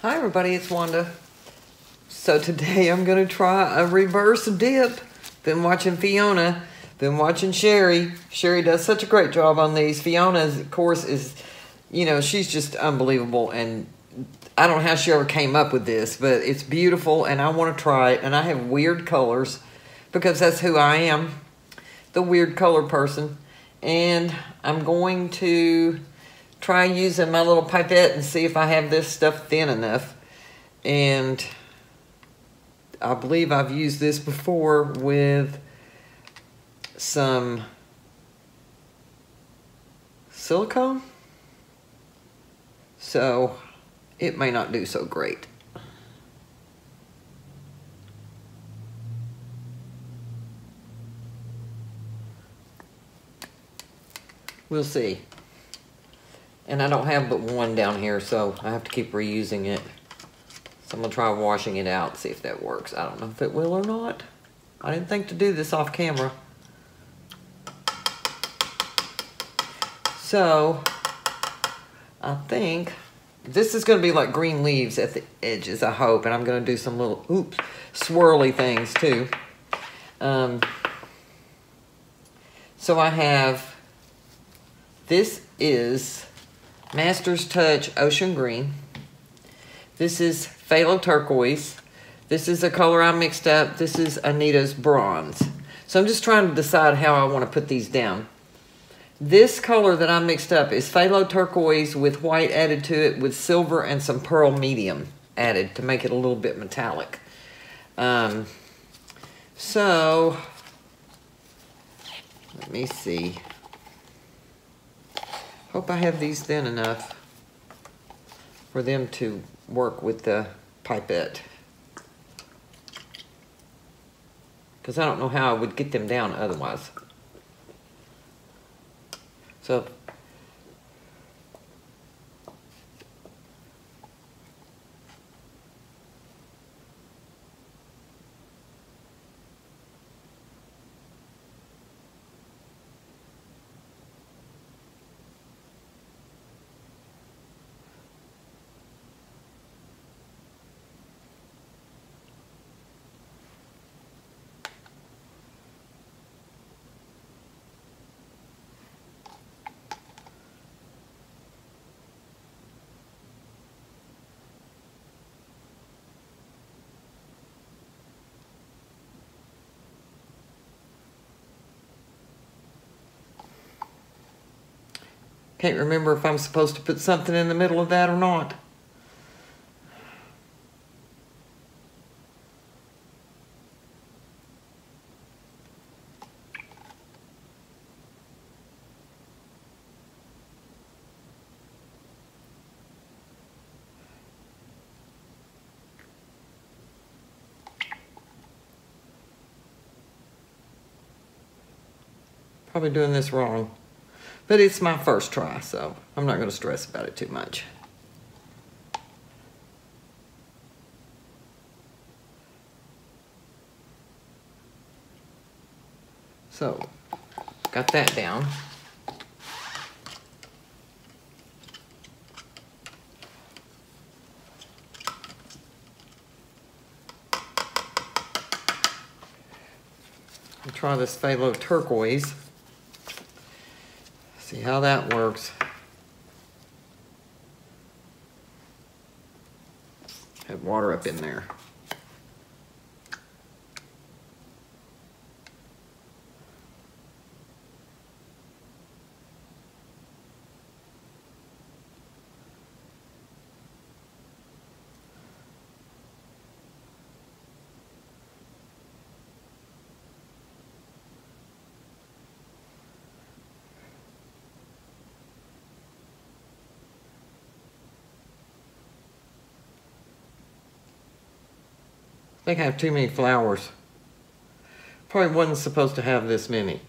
Hi everybody, it's Wanda. So today I'm going to try a reverse dip. Been watching Fiona, been watching Sherry. Sherry does such a great job on these. Fiona, of course, is, you know, she's just unbelievable. And I don't know how she ever came up with this, but it's beautiful and I want to try it. And I have weird colors because that's who I am, the weird color person. And I'm going to try using my little pipette and see if I have this stuff thin enough. And I believe I've used this before with some silicone, so it may not do so great. We'll see. And I don't have but one down here, so I have to keep reusing it. So I'm gonna try washing it out, see if that works. I don't know if it will or not. I didn't think to do this off camera. So I think this is gonna be like green leaves at the edges, I hope. And I'm gonna do some little, swirly things too. So I have, this is Master's Touch Ocean Green. This is Phthalo Turquoise. This is a color I mixed up. This is Anita's Bronze. So I'm just trying to decide how I want to put these down. This color that I mixed up is Phthalo Turquoise with white added to it with silver and some pearl medium added to make it a little bit metallic. So let me see. Hope I have these thin enough for them to work with the pipette. Because I don't know how I would get them down otherwise. So can't remember if I'm supposed to put something in the middle of that or not. Probably doing this wrong. But it's my first try, so I'm not going to stress about it too much. So, got that down. I'll try this Phthalo Turquoise. See how that works. Had water up in there. I think I have too many flowers. Probably wasn't supposed to have this many.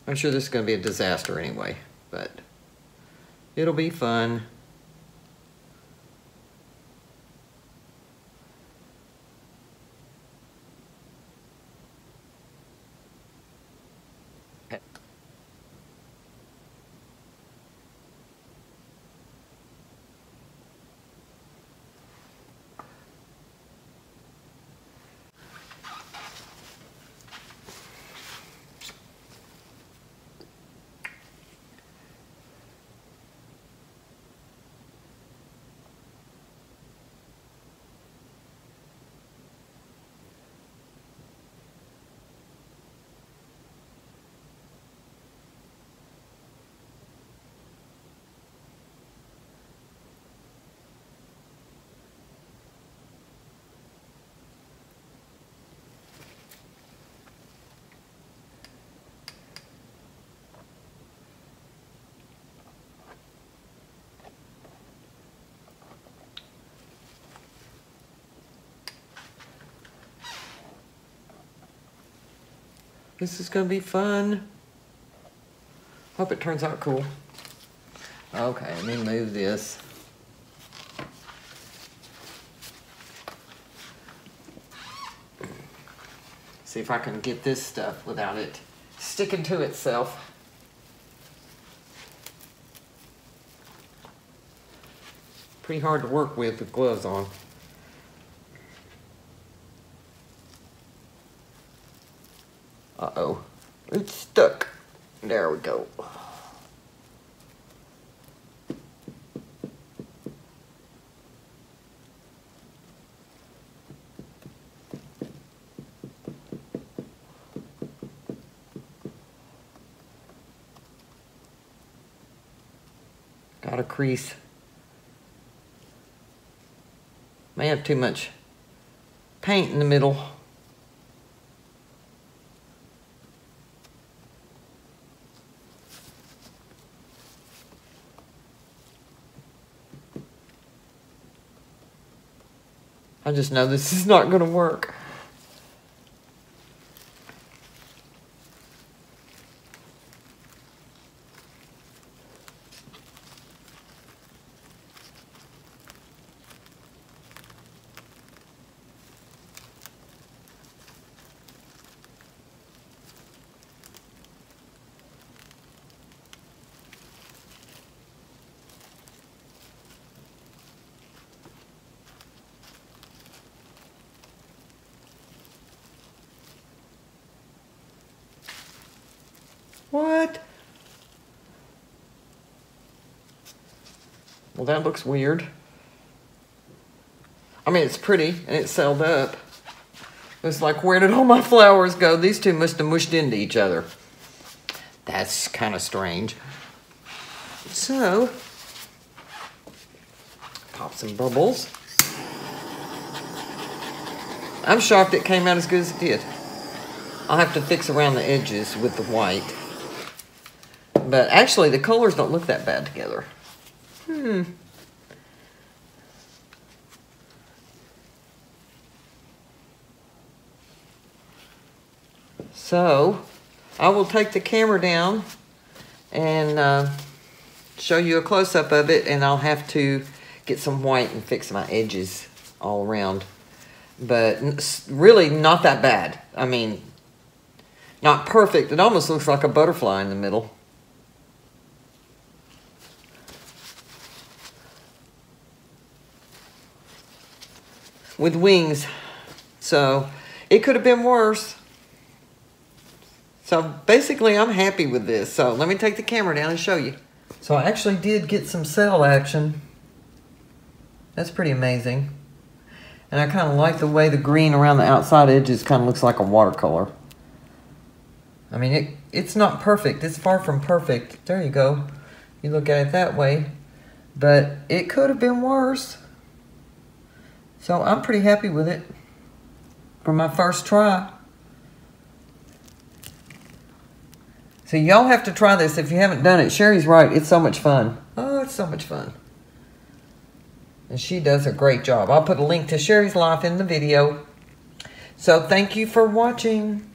I'm sure this is going to be a disaster anyway, but it'll be fun. This is gonna be fun. Hope it turns out cool. Okay, let me move this. See if I can get this stuff without it sticking to itself. Pretty hard to work with gloves on. Uh-oh, it's stuck. There we go. Got a crease. May have too much paint in the middle. I just know this is not going to work. What? Well, that looks weird. I mean, it's pretty and it's sealed up. It's like, where did all my flowers go? These two must have mushed into each other. That's kind of strange. So, pop some bubbles. I'm shocked it came out as good as it did. I'll have to fix around the edges with the white. But actually, the colors don't look that bad together. So, I will take the camera down and show you a close-up of it, and I'll have to get some white and fix my edges all around. But really not that bad. I mean, not perfect. It almost looks like a butterfly in the middle. With wings. So it could have been worse. So basically I'm happy with this. So let me take the camera down and show you. So I actually did get some cell action. That's pretty amazing. And I kind of like the way the green around the outside edges kind of looks like a watercolor. I mean, it's not perfect. It's far from perfect. There you go. You look at it that way. But it could have been worse. So I'm pretty happy with it for my first try. So y'all have to try this if you haven't done it. Sherry's right. It's so much fun. Oh, it's so much fun. And she does a great job. I'll put a link to Sherry's life in the video. So thank you for watching.